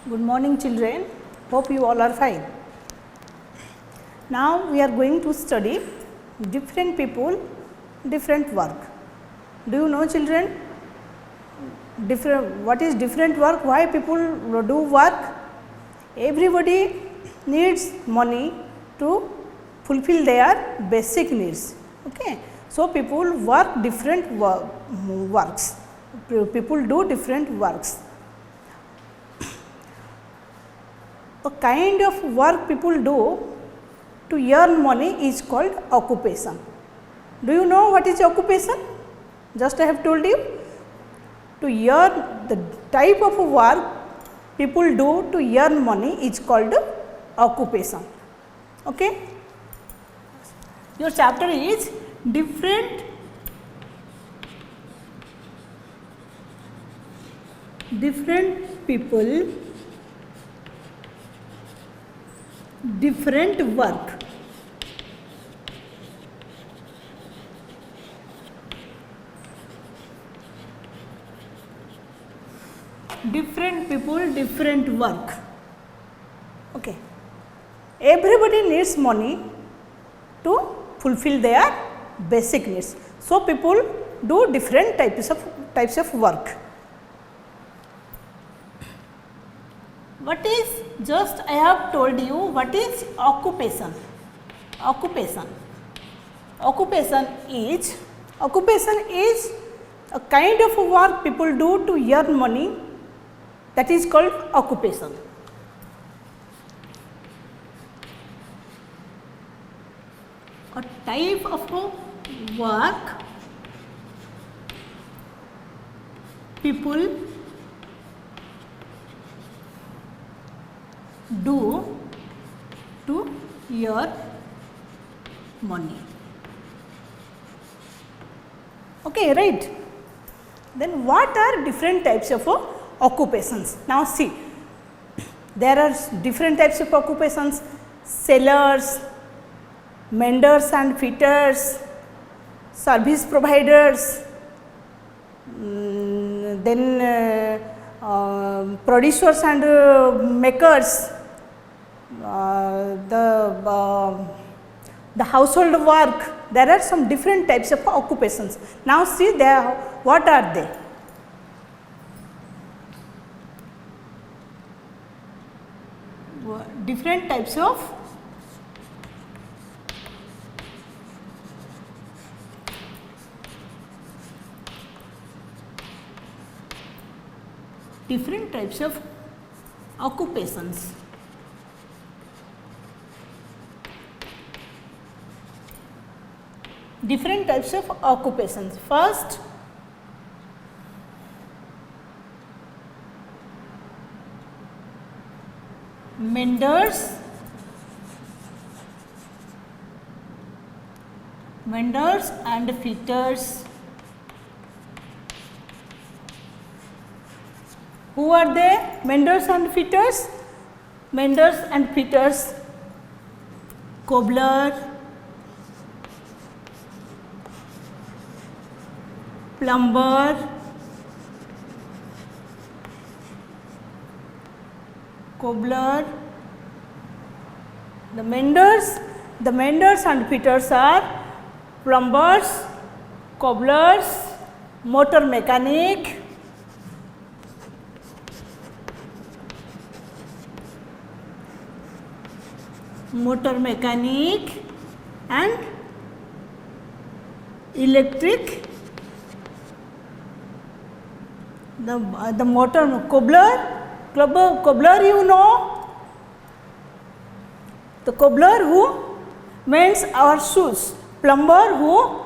Good morning children, hope you all are fine. Now we are going to study different people, different work. Do you know children, what is different work, why people do work? Everybody needs money to fulfill their basic needs. Okay. So, people work different works, people do different works. A kind of work people do to earn money is called occupation. Do you know what is occupation? Just I have told you. To earn, the type of work people do to earn money is called occupation. Okay? Your chapter is different people, different work. Different people, different work. Okay. Everybody needs money to fulfill their basic needs. So, people do different types of work. What is, just I have told you what is occupation. Occupation is a kind of work people do to earn money, that is called occupation. A type of work people do to earn money. Okay, right. Then what are different types of occupations? Now see, there are different types of occupations: sellers, menders and fitters, service providers, then producers and makers, the household work. There are some different types of occupations. Now see there, what are they? Different types of occupations. Different types of occupations. First, menders and fitters. Who are they? Menders and fitters. Menders and fitters, cobbler, plumber, cobbler. The menders and fitters are plumbers, cobblers, motor mechanic, and electric. The motor cobbler, you know, the cobbler who mends our shoes, plumber who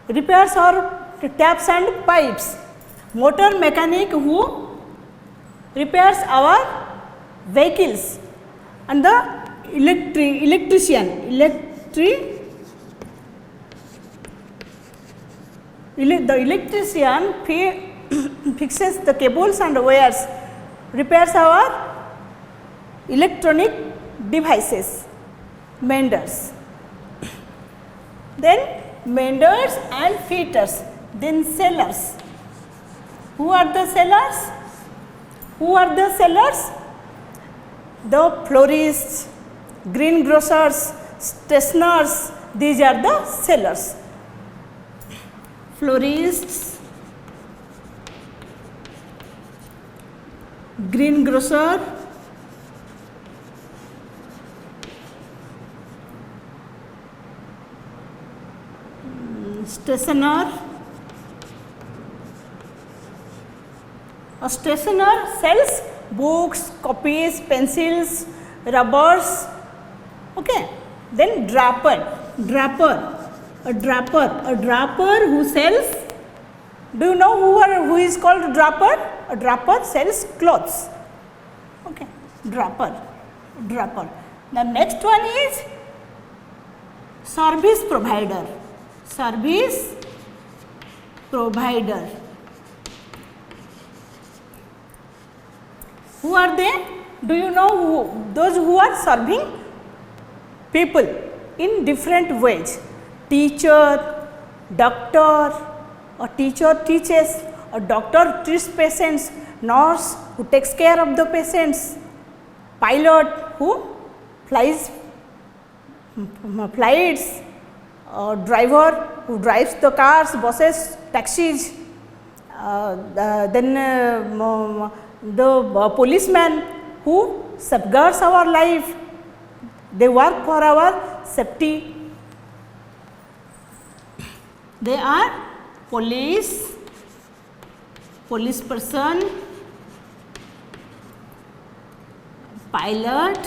repairs our taps and pipes, motor mechanic who repairs our vehicles, and the electrician fixes the cables and wires, repairs our electronic devices. Menders. Then menders and fitters. Then sellers. Who are the sellers? Who are the sellers? The florists, greengrocers, stationers, these are the sellers. Florists, greengrocer, stationer. A stationer sells books, copies, pencils, rubbers. Okay. Then draper, a draper who sells. Do you know who is called draper? A draper sells clothes. Okay. Draper. The next one is service provider. Who are they? Do you know those who are serving people in different ways? Teacher, doctor, a teacher teaches, a doctor treats patients, nurse who takes care of the patients, pilot who flies flights, driver who drives the cars, buses, taxis, then the policeman who safeguards our life, they work for our safety. They are police person, pilot,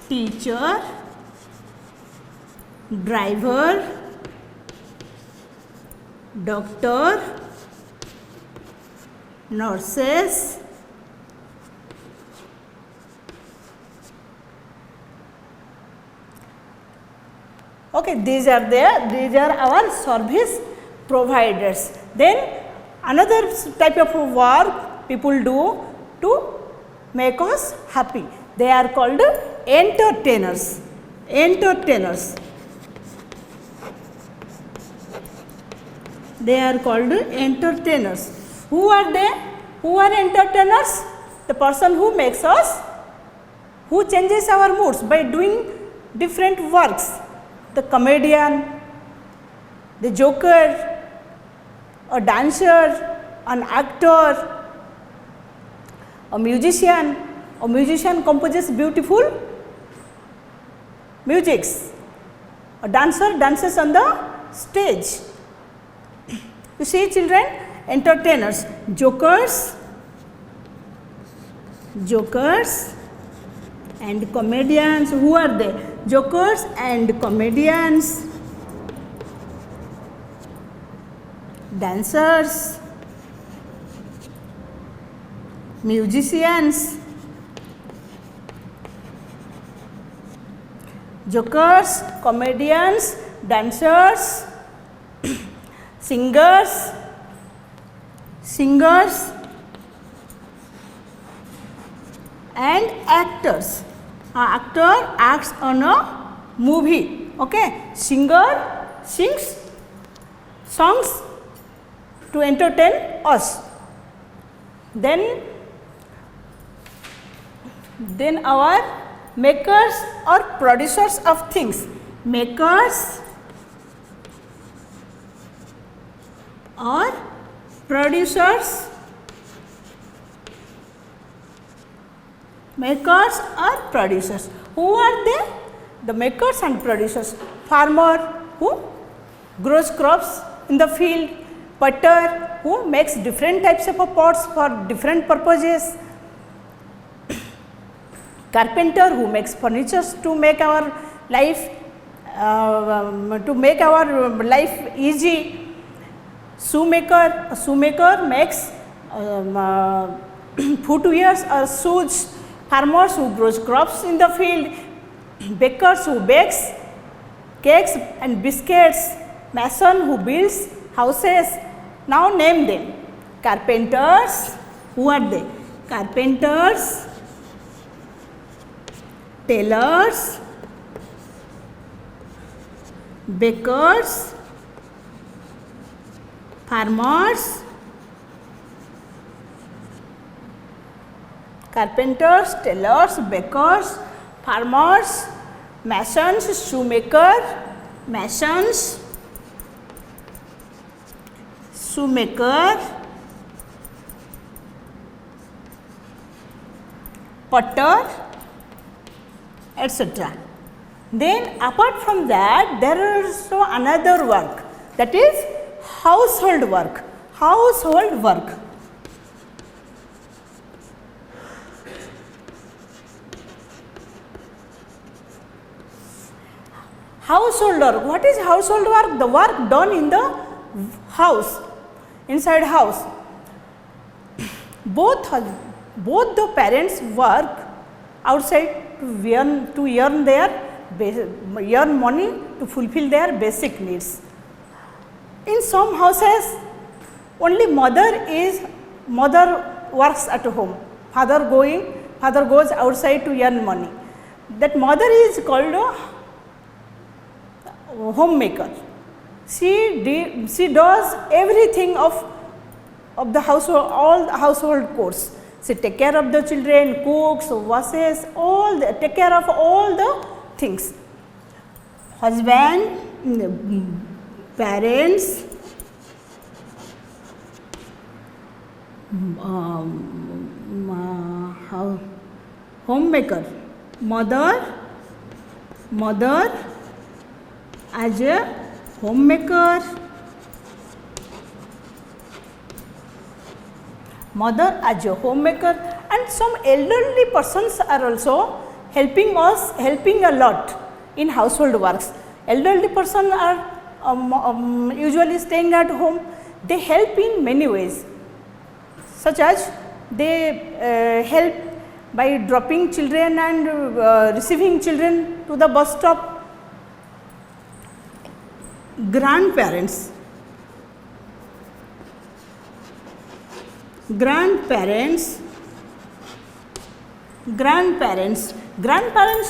teacher, driver, doctor, nurses, okay, these are our service providers. Then another type of work people do to make us happy, they are called entertainers. They are called entertainers. Who are they? Who are entertainers? The person who makes us, who changes our moods by doing different works. The comedian, the joker, a dancer, an actor, a musician. A musician composes beautiful musics. A dancer dances on the stage. You see children, entertainers, jokers and comedians. Who are they? Jokers and comedians, dancers, musicians, jokers, comedians, dancers, singers and actors. Actor acts on a movie. Okay, singer sings songs to entertain us. Then our makers or producers of things. Makers or producers. Makers or producers. Who are they? The makers and producers. Farmer who grows crops in the field. Potter who makes different types of pots for different purposes. Carpenter who makes furniture to make our life easy. Shoemaker, a shoemaker makes footwears or shoes. Farmers who grows crops in the field. Bakers who bakes cakes and biscuits. Mason who builds houses. Now name them. Carpenters, who are they? Carpenters, tailors, bakers, farmers, carpenters, tailors, bakers, farmers, masons, shoemaker, potter, etc. Then apart from that, there is also another work, that is household work. Household work. Household work. What is household work? The work done in the house, inside house. Both the parents work outside to earn money to fulfill their basic needs. In some houses, only mother works at home. Father goes outside to earn money. That mother is called a homemaker. She does everything of the household, all the household chores. She take care of the children, cooks, washes, take care of all the things. Husband, parents, homemaker, mother as a homemaker, and some elderly persons are also helping a lot in household works. Elderly persons are usually staying at home. They help in many ways, such as they help by dropping children and receiving children to the bus stop. Grandparents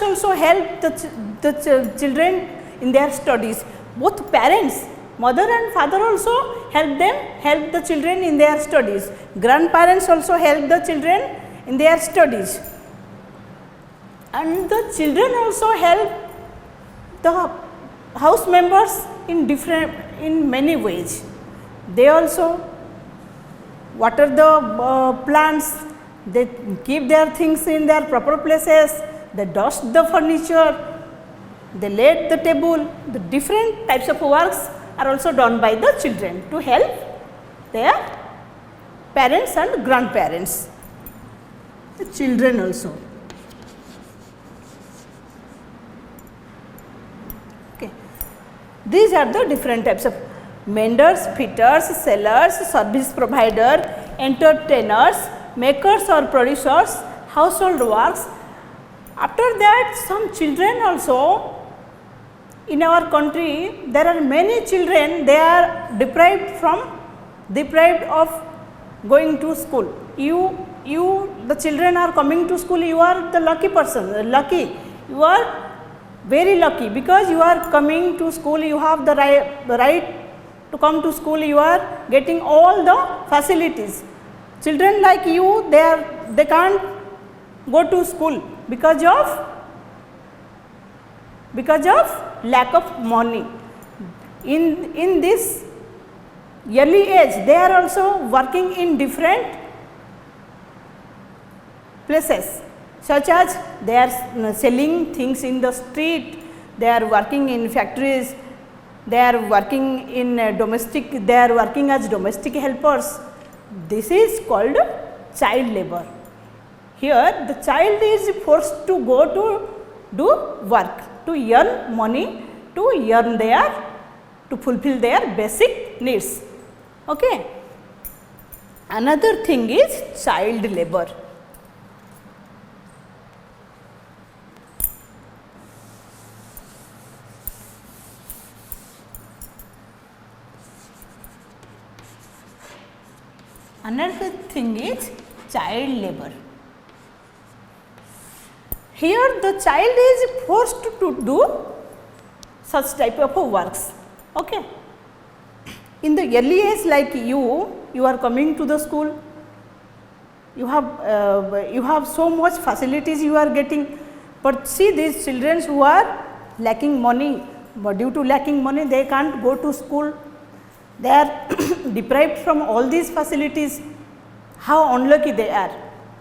also help the children in their studies. Both parents, mother and father, also help the children in their studies. Grandparents also help the children in their studies, and the children also help the house members in many ways. They also water the plants, they keep their things in their proper places, they dust the furniture, they lay the table. The different types of works are also done by the children to help their parents and grandparents. The children also. Okay. These are the different types of menders, fitters, sellers, service provider, entertainers, makers or producers, household works. After that, some children also, in our country there are many children, they are deprived of going to school. The children are coming to school, you are the lucky person, you are very lucky, because you are coming to school, you have the right to come to school, you are getting all the facilities. Children like you, they can't go to school because of lack of money. In this early age, they are also working in different places, such as they are selling things in the street, they are working in factories, they are working in they are working as domestic helpers. This is called child labor. Here the child is forced to go to do work, to earn money, to fulfill their basic needs. Okay. Another thing is child labor. Another thing is child labor. Here the child is forced to do such type of works. Okay. In the early age, like you are coming to the school, you have so much facilities you are getting, but see these children who are lacking money, but due to lacking money they can't go to school, they are deprived from all these facilities, how unlucky they are.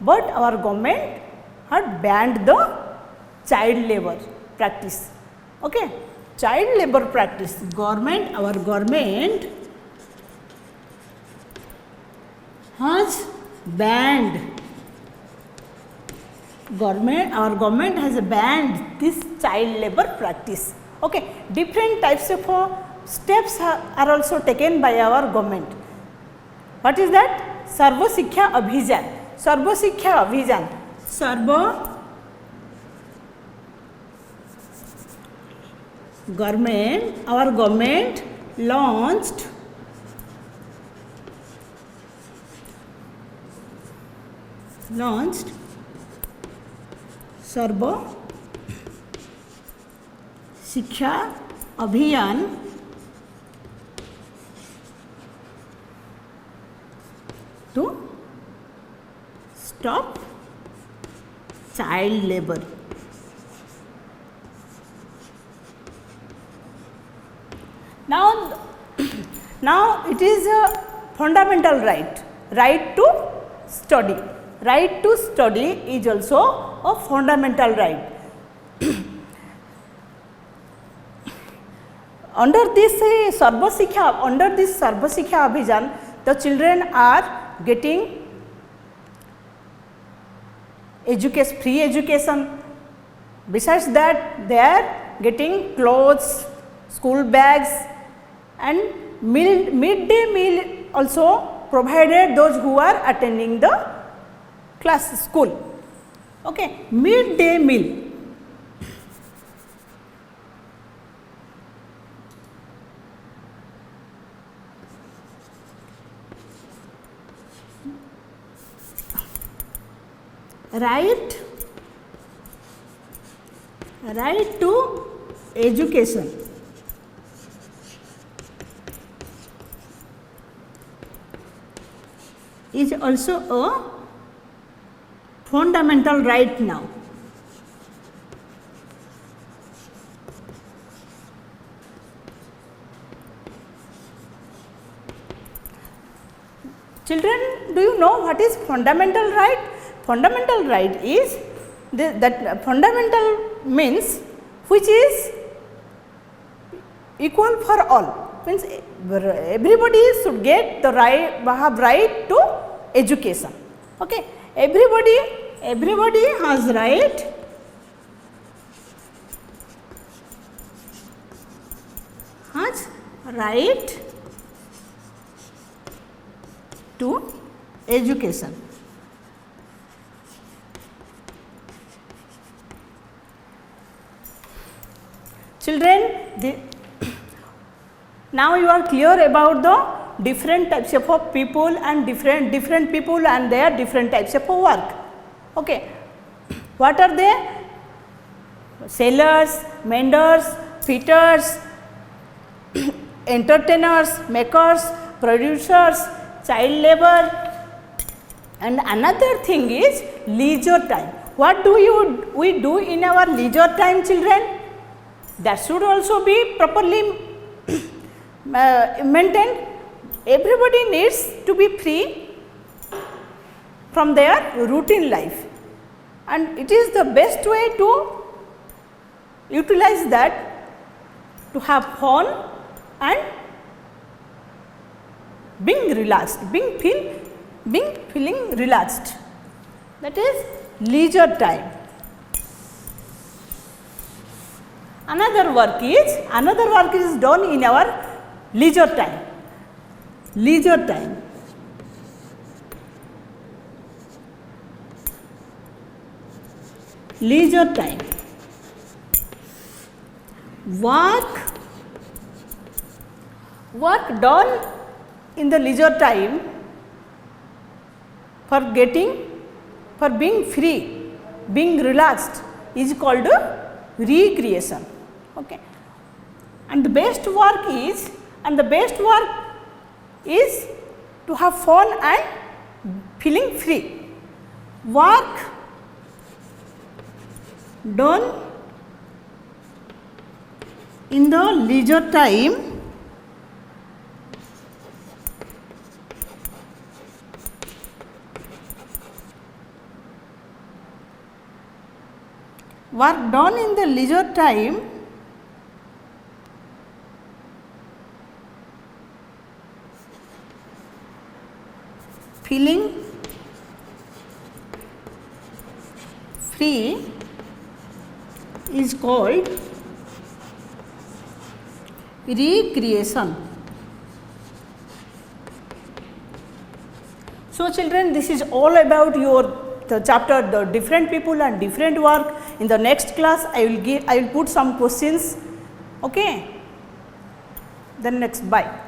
But our government had banned the child labor practice. Okay. Child labor practice, our government has banned, our government has banned this child labor practice. Okay. Different types of steps are also taken by our government. What is that? Sarva Shiksha Abhijan. Sarva Shiksha Abhijan. Our government launched Sarva Shiksha Abhiyan to stop child labor. Now it is a fundamental right to study. Right to study is also a fundamental right. Under this Sarva Shiksha Abhijan, the children are getting free education. Besides that, they are getting clothes, school bags, and midday meal also provided those who are attending the school. Okay, midday meal. Right to education. Is also a fundamental right now. Children, do you know what is fundamental right? Fundamental right is that fundamental means which is equal for all, means everybody should get the have right to education. Okay, everybody has right to education. Children, now you are clear about the different types of people and different people and their different types of work. Okay, what are they? Sailors, menders, fitters, entertainers, makers, producers, child labor, and another thing is leisure time. What do we do in our leisure time, children? That should also be properly maintained. Everybody needs to be free from their routine life, and it is the best way to utilize that, to have fun and being relaxed, feeling relaxed. That is leisure time. Another work is done in our leisure time. Leisure time. Leisure time. Work done in the leisure time for being free, being relaxed is called recreation. Okay. And the best work is to have fun and feeling free. work done in the leisure time feeling free is called recreation. So children, this is all about the chapter, the different people and different work. In the next class I will put some questions. Okay, then next, bye.